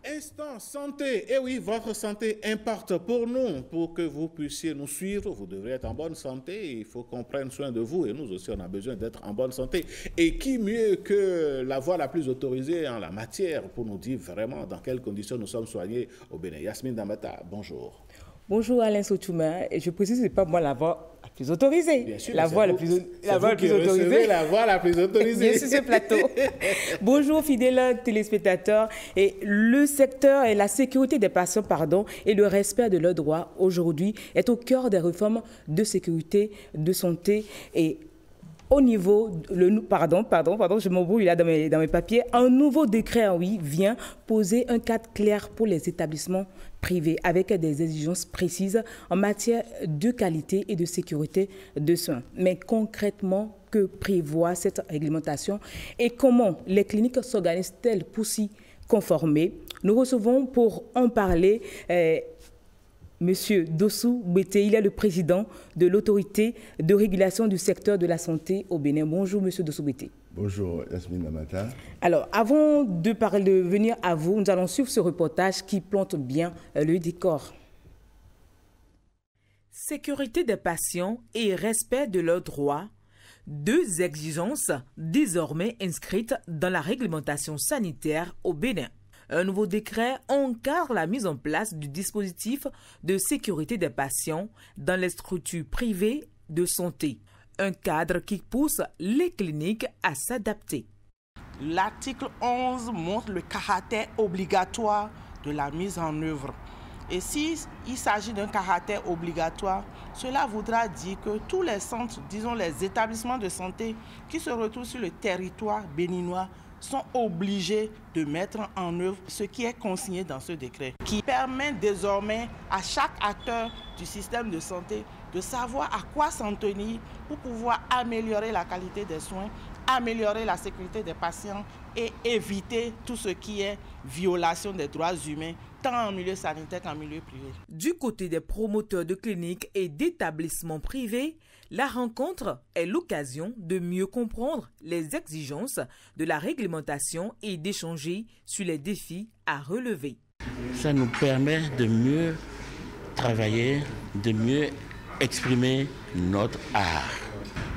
Instant santé, et oui, votre santé importe pour nous, pour que vous puissiez nous suivre, vous devrez être en bonne santé, il faut qu'on prenne soin de vous et nous aussi on a besoin d'être en bonne santé. Et qui mieux que la voix la plus autorisée en la matière pour nous dire vraiment dans quelles conditions nous sommes soignés au Bénin. Yasmine Damata, bonjour. Bonjour Alain Sotouma, et je précise que ce n'est pas moi la voix la plus autorisée. Bien sûr, la voix la plus autorisée. La voix la plus autorisée. Bien sûr, ce plateau. Bonjour fidèles téléspectateurs. Et le secteur et la sécurité des patients, et le respect de leurs droits aujourd'hui est au cœur des réformes de sécurité, de santé et au niveau, je m'embrouille là dans mes papiers. Un nouveau décret, oui, vient poser un cadre clair pour les établissements privés avec des exigences précises en matière de qualité et de sécurité de soins. Mais concrètement, que prévoit cette réglementation et comment les cliniques s'organisent-elles pour s'y conformer? Nous recevons pour en parler Monsieur Dossou Bouete, il est le président de l'autorité de régulation du secteur de la santé au Bénin. Bonjour Monsieur Dossou Bouete. Bonjour Yasmine Damata. Alors, avant de venir à vous, nous allons suivre ce reportage qui plante bien le décor. Sécurité des patients et respect de leurs droits, deux exigences désormais inscrites dans la réglementation sanitaire au Bénin. Un nouveau décret encadre la mise en place du dispositif de sécurité des patients dans les structures privées de santé. Un cadre qui pousse les cliniques à s'adapter. L'article 11 montre le caractère obligatoire de la mise en œuvre. Et s'il s'agit d'un caractère obligatoire, cela voudra dire que tous les centres, disons les établissements de santé qui se retrouvent sur le territoire béninois sont obligés de mettre en œuvre ce qui est consigné dans ce décret, qui permet désormais à chaque acteur du système de santé de savoir à quoi s'en tenir pour pouvoir améliorer la qualité des soins, améliorer la sécurité des patients et éviter tout ce qui est violation des droits humains, tant en milieu sanitaire qu'en milieu privé. Du côté des promoteurs de cliniques et d'établissements privés, la rencontre est l'occasion de mieux comprendre les exigences de la réglementation et d'échanger sur les défis à relever. Ça nous permet de mieux travailler, de mieux exprimer notre art.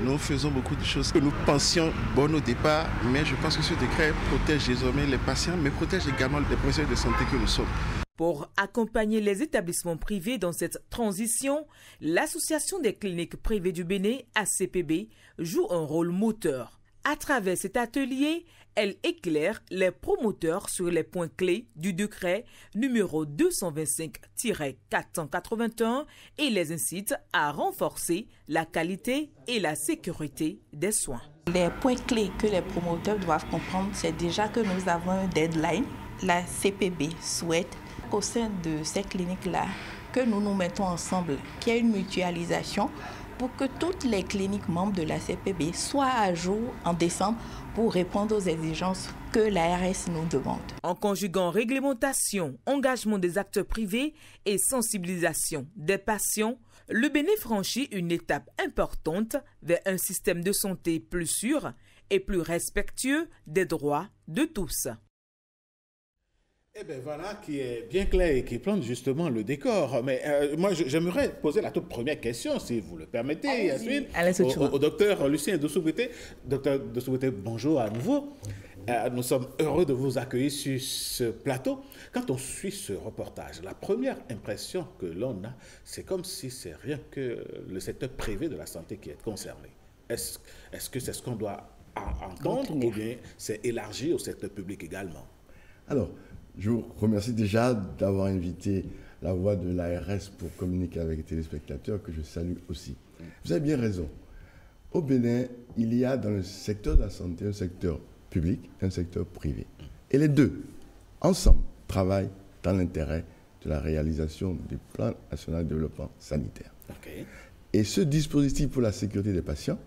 Nous faisons beaucoup de choses que nous pensions bonnes au départ, mais je pense que ce décret protège désormais les patients, mais protège également les professionnels de santé que nous sommes. Pour accompagner les établissements privés dans cette transition, l'Association des cliniques privées du Bénin, ACPB, joue un rôle moteur. À travers cet atelier, elle éclaire les promoteurs sur les points clés du décret numéro 225-481 et les incite à renforcer la qualité et la sécurité des soins. Les points clés que les promoteurs doivent comprendre, c'est déjà que nous avons un deadline. La CPB souhaite qu'au sein de ces cliniques-là, que nous nous mettons ensemble, qu'il y ait une mutualisation pour que toutes les cliniques membres de la CPB soient à jour en décembre pour répondre aux exigences que l'ARS nous demande. En conjuguant réglementation, engagement des acteurs privés et sensibilisation des patients, le Bénin franchit une étape importante vers un système de santé plus sûr et plus respectueux des droits de tous. Eh bien voilà, qui est bien clair et qui plante justement le décor. Mais moi, j'aimerais poser la toute première question, si vous le permettez, Yasmine, au docteur Lucien Dossou Bouete. Docteur Dossou Bouete, bonjour à nouveau. Nous sommes heureux de vous accueillir sur ce plateau. Quand on suit ce reportage, la première impression que l'on a, c'est comme si c'est rien que le secteur privé de la santé qui est concerné. Est-ce que c'est ce qu'on doit entendre ou bien c'est élargi au secteur public également? Alors, je vous remercie déjà d'avoir invité la voix de l'ARS pour communiquer avec les téléspectateurs, que je salue aussi. Vous avez bien raison. Au Bénin, il y a dans le secteur de la santé un secteur public et un secteur privé. Et les deux, ensemble, travaillent dans l'intérêt de la réalisation du plan national de développement sanitaire. Okay. Et ce dispositif pour la sécurité des patients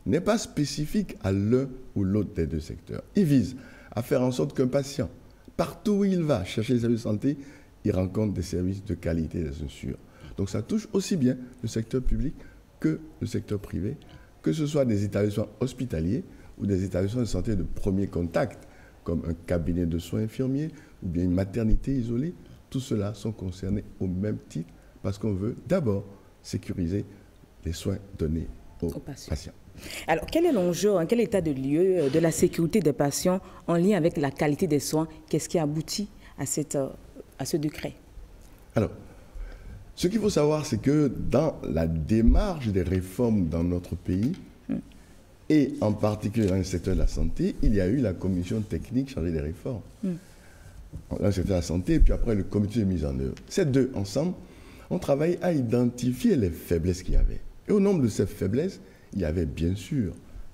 n'est pas spécifique à l'un ou l'autre des deux secteurs. Il vise à faire en sorte qu'un patient, partout où il va chercher les services de santé, il rencontre des services de qualité et de sûrs. Donc ça touche aussi bien le secteur public que le secteur privé, que ce soit des établissements hospitaliers ou des établissements de santé de premier contact, comme un cabinet de soins infirmiers ou bien une maternité isolée, tout cela sont concernés au même titre parce qu'on veut d'abord sécuriser les soins donnés aux patients. Alors, quel est l'enjeu, quel état de lieu de la sécurité des patients en lien avec la qualité des soins? Qu'est-ce qui aboutit à ce décret? Alors, ce qu'il faut savoir, c'est que dans la démarche des réformes dans notre pays, et en particulier dans le secteur de la santé, il y a eu la commission technique chargée des réformes. Dans le secteur de la santé, et puis après le comité de mise en œuvre. Ces deux, ensemble, ont travaillé à identifier les faiblesses qu'il y avait. Et au nombre de ces faiblesses, il y avait bien sûr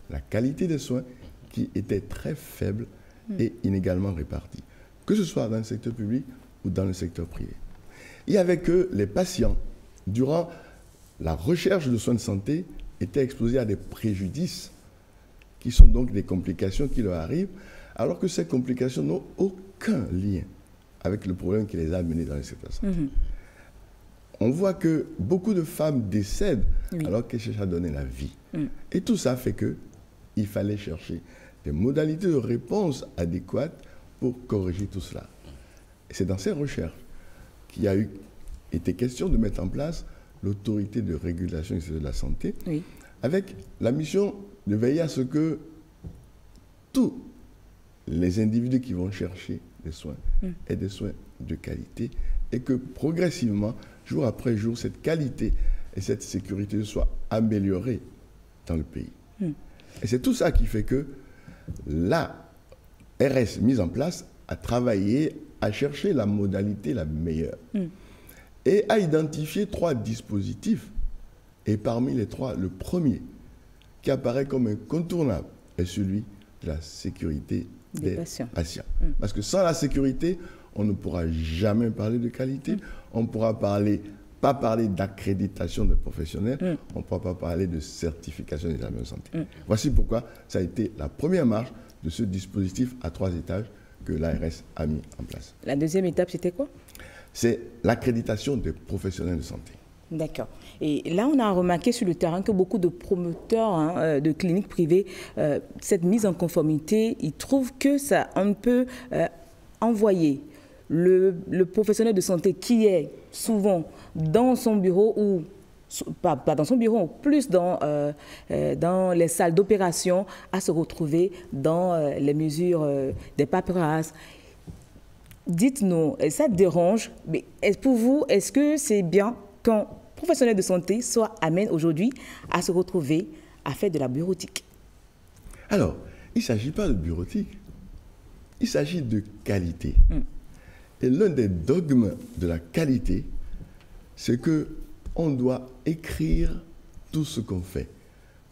la qualité des soins qui était très faible et inégalement répartie, que ce soit dans le secteur public ou dans le secteur privé. Il y avait que les patients, durant la recherche de soins de santé, étaient exposés à des préjudices qui sont donc des complications qui leur arrivent, alors que ces complications n'ont aucun lien avec le problème qui les a menés dans le secteur de la santé. On voit que beaucoup de femmes décèdent alors qu'elles cherchent à donner la vie. Et tout ça fait qu'il fallait chercher des modalités de réponse adéquates pour corriger tout cela. Et c'est dans ces recherches qu'il a été question de mettre en place l'autorité de régulation de la santé, avec la mission de veiller à ce que tous les individus qui vont chercher des soins aient des soins de qualité et que progressivement, jour après jour, cette qualité et cette sécurité soient améliorées dans le pays. Et c'est tout ça qui fait que la RS mise en place a travaillé à chercher la modalité la meilleure et à identifier 3 dispositifs. Et parmi les 3, le premier qui apparaît comme incontournable est celui de la sécurité des patients. Parce que sans la sécurité, on ne pourra jamais parler de qualité, on ne pourra pas parler d'accréditation de professionnels, on ne pourra pas parler de certification des établissements de santé. Voici pourquoi ça a été la première marche de ce dispositif à 3 étages que l'ARS a mis en place. La deuxième étape, c'était quoi? C'est l'accréditation des professionnels de santé. D'accord. Et là, on a remarqué sur le terrain que beaucoup de promoteurs de cliniques privées, cette mise en conformité, ils trouvent que ça on peut envoyer le professionnel de santé qui est souvent dans son bureau ou pas dans son bureau, plus dans les salles d'opération, à se retrouver dans les mesures des paperasses. Dites-nous, ça dérange, mais pour vous, est-ce que c'est bien qu'un professionnel de santé soit amène aujourd'hui à se retrouver à faire de la bureautique? Alors, il ne s'agit pas de bureautique, il s'agit de qualité. Et l'un des dogmes de la qualité, c'est qu'on doit écrire tout ce qu'on fait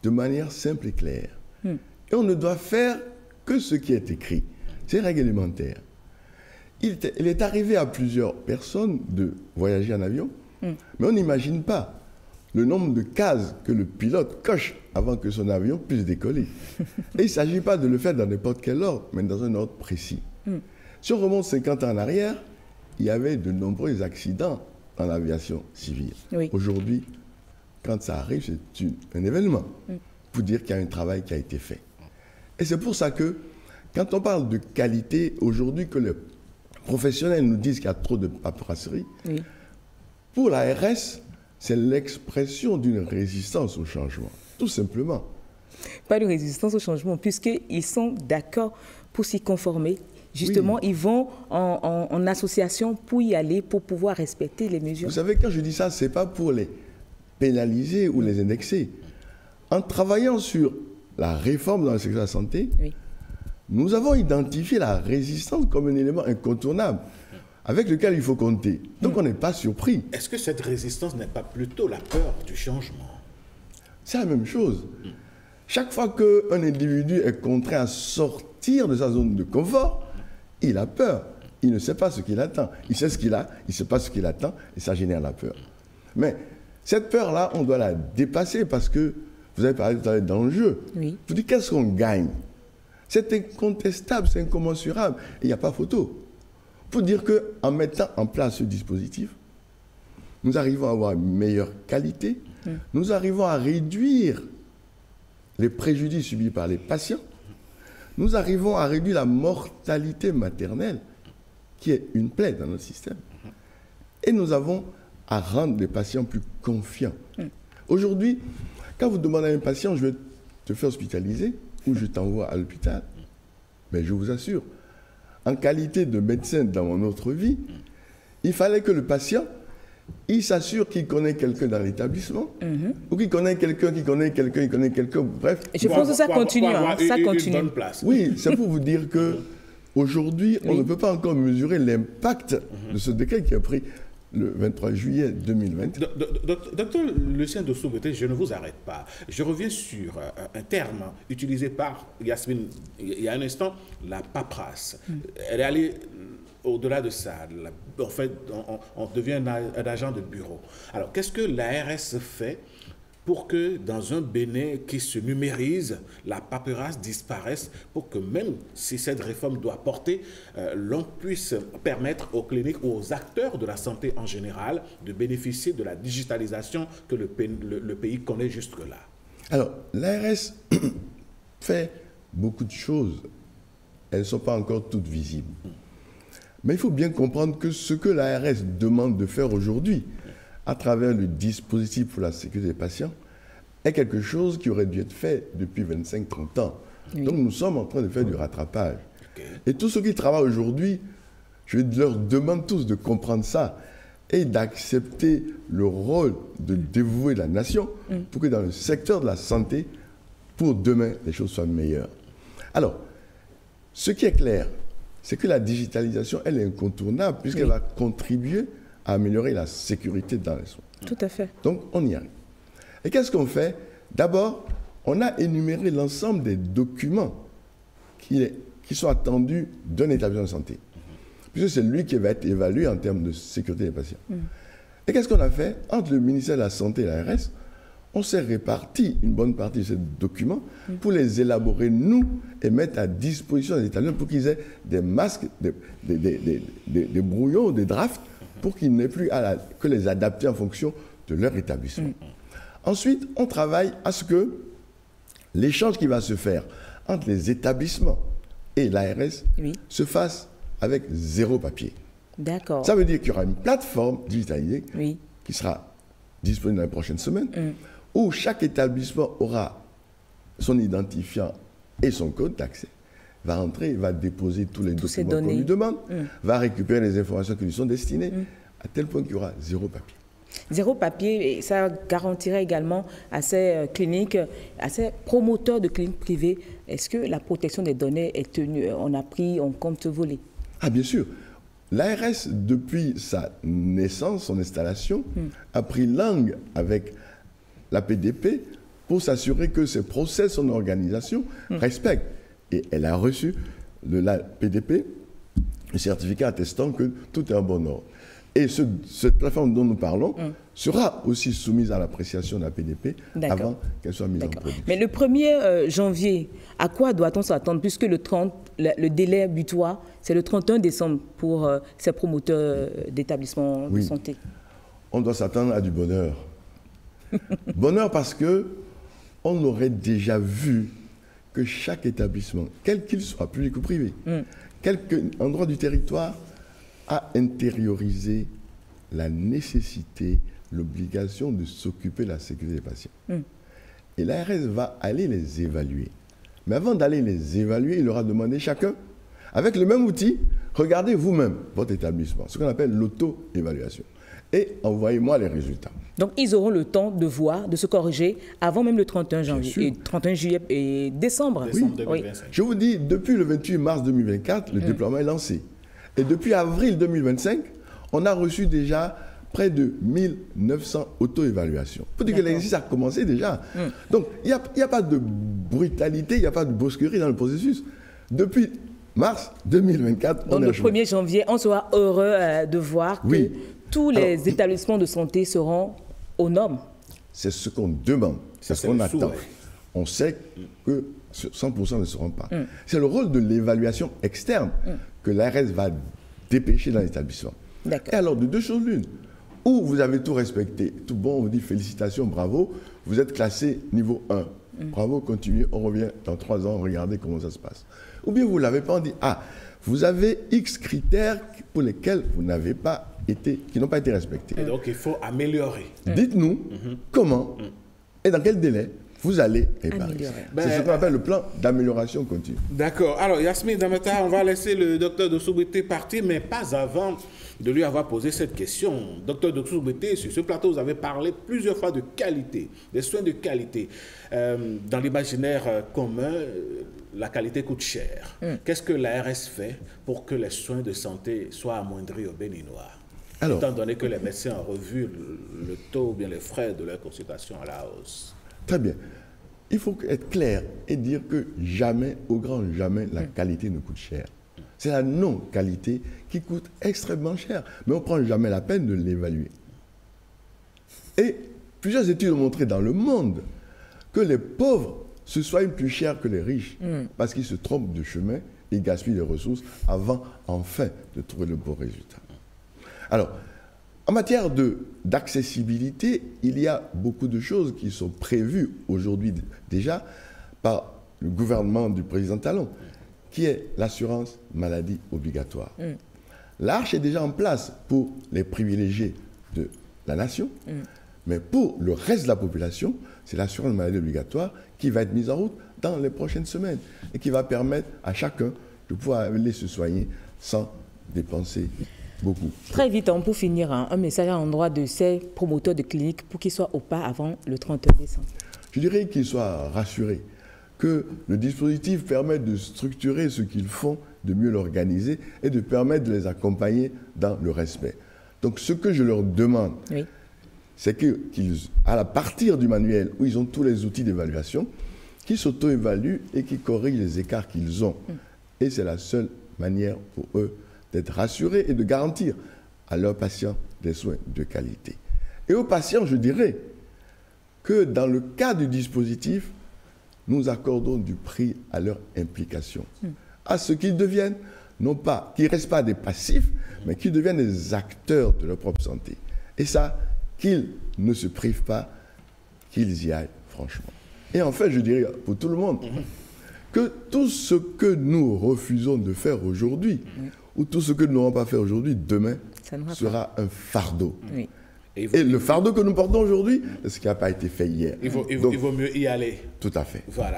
de manière simple et claire. Et on ne doit faire que ce qui est écrit. C'est réglementaire. Il est arrivé à plusieurs personnes de voyager en avion, mais on n'imagine pas le nombre de cases que le pilote coche avant que son avion puisse décoller. Et il ne s'agit pas de le faire dans n'importe quel ordre, mais dans un ordre précis. Si on remonte 50 ans en arrière, il y avait de nombreux accidents dans l'aviation civile. Aujourd'hui, quand ça arrive, c'est un événement pour dire qu'il y a un travail qui a été fait. Et c'est pour ça que, quand on parle de qualité, aujourd'hui que les professionnels nous disent qu'il y a trop de paperasserie, pour la RS, c'est l'expression d'une résistance au changement, tout simplement. Pas de résistance au changement, puisqu'ils sont d'accord pour s'y conformer. Justement, ils vont en association pour y aller, pour pouvoir respecter les mesures. Vous savez, quand je dis ça, ce n'est pas pour les pénaliser ou les indexer. En travaillant sur la réforme dans le secteur de la santé, nous avons identifié la résistance comme un élément incontournable avec lequel il faut compter. Donc on n'est pas surpris. Est-ce que cette résistance n'est pas plutôt la peur du changement? C'est la même chose. Chaque fois qu'un individu est contraint à sortir de sa zone de confort, il a peur. Il ne sait pas ce qu'il attend. Il sait ce qu'il a, il ne sait pas ce qu'il attend, et ça génère la peur. Mais cette peur-là, on doit la dépasser parce que, vous avez parlé tout à l'heure d'enjeu. Vous dites, qu'est-ce qu'on gagne? C'est incontestable, c'est incommensurable, et il n'y a pas photo. Pour dire qu'en mettant en place ce dispositif, nous arrivons à avoir une meilleure qualité, nous arrivons à réduire les préjudices subis par les patients, nous arrivons à réduire la mortalité maternelle, qui est une plaie dans notre système. Et nous avons à rendre les patients plus confiants. Aujourd'hui, quand vous demandez à un patient, je vais te faire hospitaliser ou je t'envoie à l'hôpital, mais je vous assure, en qualité de médecin dans mon autre vie, il fallait que le patient, il s'assure qu'il connaît quelqu'un dans l'établissement, ou qu'il connaît quelqu'un, bref. Je pense que ça continue. Ça continue. Oui, c'est pour vous dire qu'aujourd'hui, on ne peut pas encore mesurer l'impact de ce décret qui a pris le 23 juillet 2020. Docteur Lucien Dossou-Bété, je ne vous arrête pas. Je reviens sur un terme utilisé par Yasmine il y a un instant, la paperasse. Elle est allée au-delà de ça. En fait, on devient un agent de bureau. Alors, qu'est-ce que l'ARS fait pour que dans un Bénin qui se numérise, la paperasse disparaisse, pour que même si cette réforme doit porter, l'on puisse permettre aux cliniques ou aux acteurs de la santé en général de bénéficier de la digitalisation que le pays connaît jusque-là? Alors, l'ARS fait beaucoup de choses. Elles ne sont pas encore toutes visibles. Mais il faut bien comprendre que ce que l'ARS demande de faire aujourd'hui, à travers le dispositif pour la sécurité des patients, est quelque chose qui aurait dû être fait depuis 25-30 ans. Donc nous sommes en train de faire du rattrapage. Et tous ceux qui travaillent aujourd'hui, je leur demande tous de comprendre ça et d'accepter le rôle de dévouer la nation pour que dans le secteur de la santé, pour demain, les choses soient meilleures. Alors, ce qui est clair, c'est que la digitalisation, elle est incontournable puisqu'elle va contribuer à améliorer la sécurité dans les soins. Tout à fait. Donc, on y arrive. Et qu'est-ce qu'on fait? D'abord, on a énuméré l'ensemble des documents qui sont attendus d'un établissement de santé. Puisque c'est lui qui va être évalué en termes de sécurité des patients. Et qu'est-ce qu'on a fait? Entre le ministère de la Santé et l'ARS, on s'est réparti une bonne partie de ces documents pour les élaborer, nous, et mettre à disposition des établissements pour qu'ils aient des masques, des brouillons, des drafts, pour qu'ils n'aient plus que les adapter en fonction de leur établissement. Ensuite, on travaille à ce que l'échange qui va se faire entre les établissements et l'ARS se fasse avec zéro papier. D'accord. Ça veut dire qu'il y aura une plateforme digitalisée qui sera disponible dans les prochaines semaines, où chaque établissement aura son identifiant et son code d'accès, va rentrer, va déposer tous les documents qu'on lui demande, va récupérer les informations qui lui sont destinées, à tel point qu'il y aura zéro papier. Zéro papier, et ça garantirait également à ces cliniques, à ces promoteurs de cliniques privées, est-ce que la protection des données est tenue? On a pris en compte ce volet? Ah, bien sûr. L'ARS, depuis sa naissance, son installation, a pris langue avec la PDP pour s'assurer que ses process, son organisation respectent. Et elle a reçu de la PDP le certificat attestant que tout est en bon ordre. Et cette plateforme dont nous parlons sera aussi soumise à l'appréciation de la PDP avant qu'elle soit mise en production. Mais le 1er janvier, à quoi doit-on s'attendre? Puisque le délai butoir, c'est le 31 décembre pour ces promoteurs d'établissements de santé. On doit s'attendre à du bonheur. Bonheur parce qu'on aurait déjà vu que chaque établissement, quel qu'il soit, public ou privé, quelque endroit du territoire, a intériorisé la nécessité, l'obligation de s'occuper de la sécurité des patients. Et l'ARS va aller les évaluer. Mais avant d'aller les évaluer, il leur a demandé chacun, avec le même outil, regardez vous-même votre établissement, ce qu'on appelle l'auto-évaluation. Et envoyez-moi les résultats. Donc, ils auront le temps de voir, de se corriger avant même le 31 janvier, et 31 juillet et décembre. Oui. Je vous dis, depuis le 28 mars 2024, le déploiement est lancé. Et depuis avril 2025, on a reçu déjà près de 1900 auto-évaluations. Pour dire que l'exercice a commencé déjà. Donc, il n'y a pas de brutalité, il n'y a pas de brusquerie dans le processus. Depuis mars 2024, donc, le 1er janvier, on sera heureux de voir que tous les établissements de santé seront aux normes. C'est ce qu'on demande, c'est ce qu'on attend. On sait que 100% ne seront pas. C'est le rôle de l'évaluation externe que l'ARS va dépêcher dans l'établissement. Et alors, de deux choses l'une. Ou vous avez tout respecté, tout bon, on vous dit félicitations, bravo, vous êtes classé niveau 1, Bravo, continuez, on revient dans 3 ans, regardez comment ça se passe. Ou bien vous ne l'avez pas, on dit, ah, vous avez X critères pour lesquels vous n'avez pas été, qui n'ont pas été respectés. Et donc il faut améliorer. Dites-nous comment et dans quel délai vous allez réparer. C'est ce qu'on appelle le plan d'amélioration continue. D'accord. Alors, Yasmine Damata, on va laisser le docteur Dossou-Bété partir, mais pas avant de lui avoir posé cette question. Docteur Dossou-Bété, sur ce plateau, vous avez parlé plusieurs fois de qualité, des soins de qualité. Dans l'imaginaire commun, la qualité coûte cher. Qu'est-ce que l'ARS fait pour que les soins de santé soient amoindris aux Béninois? Alors, étant donné que les médecins ont revu le taux ou bien les frais de leur consultation à la hausse. Très bien. Il faut être clair et dire que jamais, au grand jamais, la qualité ne coûte cher. C'est la non-qualité qui coûte extrêmement cher. Mais on ne prend jamais la peine de l'évaluer. Et plusieurs études ont montré dans le monde que les pauvres se soignent plus cher que les riches parce qu'ils se trompent de chemin et gaspillent les ressources avant, enfin, de trouver le bon résultat. Alors, en matière d'accessibilité, il y a beaucoup de choses qui sont prévues aujourd'hui déjà par le gouvernement du président Talon, qui est l'assurance maladie obligatoire. L'ARCHE est déjà en place pour les privilégiés de la nation, mais pour le reste de la population, c'est l'assurance maladie obligatoire qui va être mise en route dans les prochaines semaines et qui va permettre à chacun de pouvoir aller se soigner sans dépenser beaucoup. Très vite, pour finir, un message à l'endroit de ces promoteurs de cliniques pour qu'ils soient au pas avant le 31 décembre. Je dirais qu'ils soient rassurés que le dispositif permet de structurer ce qu'ils font, de mieux l'organiser et de permettre de les accompagner dans le respect. Donc ce que je leur demande, c'est qu'à partir du manuel où ils ont tous les outils d'évaluation, qu'ils s'auto-évaluent et qu'ils corrigent les écarts qu'ils ont. Et c'est la seule manière pour eux d'être rassurés et de garantir à leurs patients des soins de qualité. Et aux patients, je dirais que dans le cas du dispositif, nous accordons du prix à leur implication, à ce qu'ils deviennent, non pas, qu'ils ne restent pas des passifs, mais qu'ils deviennent des acteurs de leur propre santé. Et ça, qu'ils ne se privent pas, qu'ils y aillent franchement. Et enfin, je dirais pour tout le monde que tout ce que nous refusons de faire aujourd'hui, ou tout ce que nous n'aurons pas fait aujourd'hui, demain, sera un fardeau. Et le fardeau que nous portons aujourd'hui, c'est ce qui n'a pas été fait hier. Il vaut mieux y aller. Tout à fait. Voilà.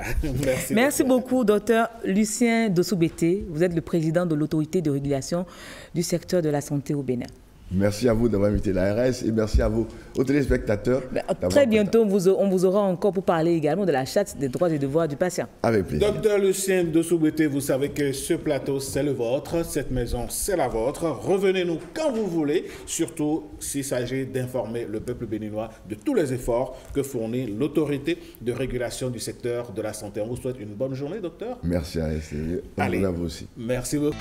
Merci beaucoup, docteur Lucien Dossou-Bété. Vous êtes le président de l'autorité de régulation du secteur de la santé au Bénin. Merci à vous d'avoir invité l'ARS et merci à vous, aux téléspectateurs. Très bientôt, on vous aura encore pour parler également de la charte des droits et devoirs du patient. Avec plaisir. Docteur Lucien Dossou-Bété, vous savez que ce plateau, c'est le vôtre, cette maison, c'est la vôtre. Revenez-nous quand vous voulez, surtout s'il s'agit d'informer le peuple béninois de tous les efforts que fournit l'autorité de régulation du secteur de la santé. On vous souhaite une bonne journée, docteur. Merci à vous aussi. Merci beaucoup.